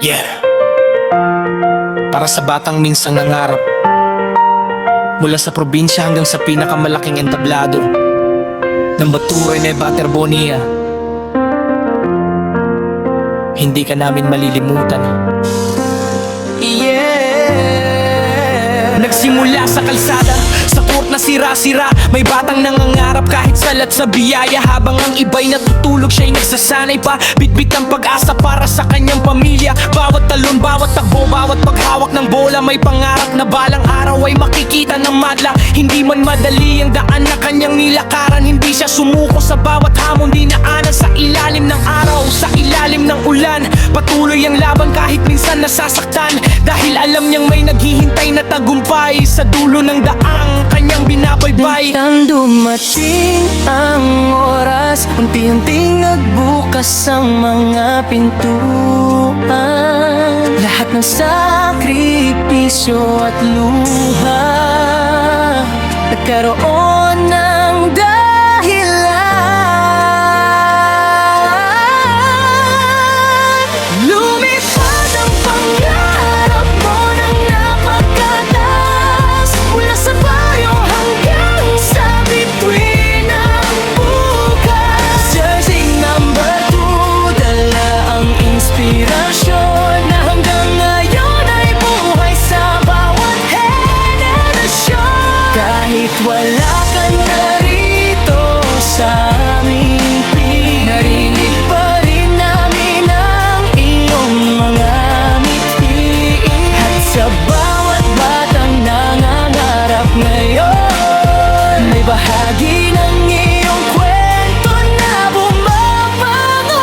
Yeah. Para sa batang minsang nangarap, mula sa probinsya hanggang sa pinakamalaking entablado ng Baturoy, Nueva Terbonia, hindi ka namin malilimutan. Yeah. Nagsimula sa kalsada, sa court na sira-sira, may batang nangangarap kahit salat sa biyaya. Habang ang iba'y natutulog, siya'y nagsasanay pa, bitbit ang pag-asa para sa kanyang pamilya. Bawat talon, bawat takbo, bawat paghawak ng bola, may pangarap na balang araw ay makikita ng madla. Hindi man madali ang daan na kanyang nilakaran, hindi siya sumuko sa bawat hamon, dinaanan sa ilalim ng araw, sa ilalim ng ulan. Patuloy ang laban kahit minsan nasasaktan, dahil alam niyang may naghihintay na tagumpay sa dulo ng daang kanyang binabaybay. Nang dumating ang oras, unti-unting nagbukas ang mga pintuan. Lahat ng sakripisyo at luha nagkaroon ng dahilan. Lumipad ang pangarap mo ng napakataas, mula sa bayo hanggang sa bituin ng bukas. Jersey number 2, dala ang inspirasyon na hanggang ngayon ay buhay sa bawat henerasyon. Kahit wala ka na rito sa aming piling, narinig pa rin namin ang iyong mga ngiti. At sa bawat batang nangangarap ngayon, may bahagi ng iyong kwento na bumabangon.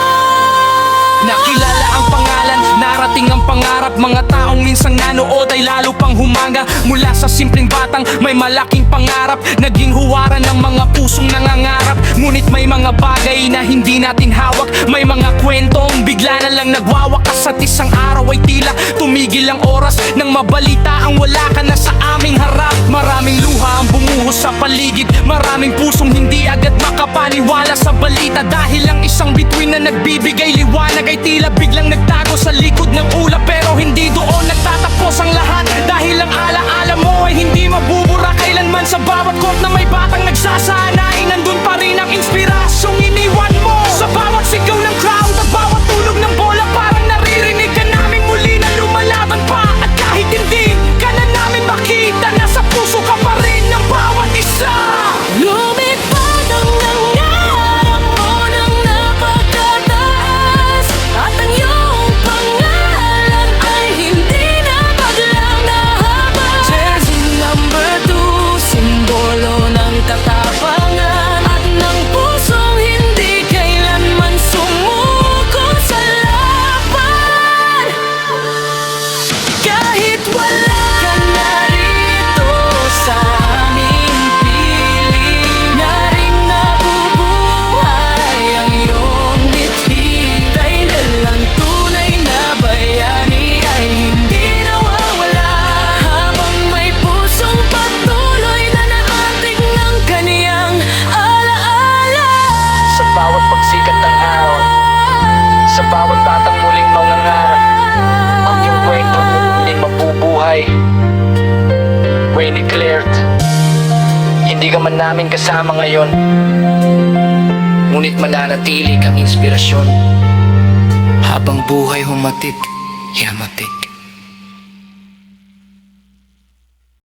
Nakilala ang pangalan, narating ang pangarap. Mga taong minsang nanood ay lalo pang humanga. Mula sa simpleng batang may malaking pangarap, naging huwaran ng mga pusong nangangarap. Ngunit may mga bagay na hindi natin hawak, may mga kwentong bigla na lang nagwawakas. At isang araw ay tila tumigil ang oras, nang mabalita ang wala ka na sa aming harap. Maraming luha ang bumuhos sa paligid, maraming pusong hindi agad makapaniwala sa balita. Dahil ang isang bituin na nagbibigay liwanag ay tila biglang nagtago sa likod ng ulap. Pero hindi doon nagtatapos ang lahat, dahil ang alaala mo ay hindi mabubura kailanman. Sa bawat court na may batang nagsasana ay nandun pa rin ang inspirasyong iniwan mo. Sa bawat sigaw ng crowd at bawat tulog ng bola, parang naririnig ka namin muli na lumalaban pa. At kahit hindi ka na namin makita, nasa puso ka pa rin ng bawat isa. Lumipad ang nangarap mo ng napakataas, at ang iyong pangalan ay hindi na biglang nahabag. Jersey number 2, simbolo ng katapangan at ng pusong hindi kailanman sumuko sa laban. Kahit wala ka na rito sa aming piling, naring nabubuhay ang iyong bitbit. Dahil ang tunay na bayani ay hindi nawawala, habang may pusong patuloy na naatik ng kaniyang alaala. Sa bawat pagsikat ng araw, sa bawat batang muling mangangarap, ang iyong kwento muling mabubuhay. Wayne declared, hindi ka man namin kasama ngayon, ngunit mananatili kang inspirasyon. Habang buhay humatik, yamatik.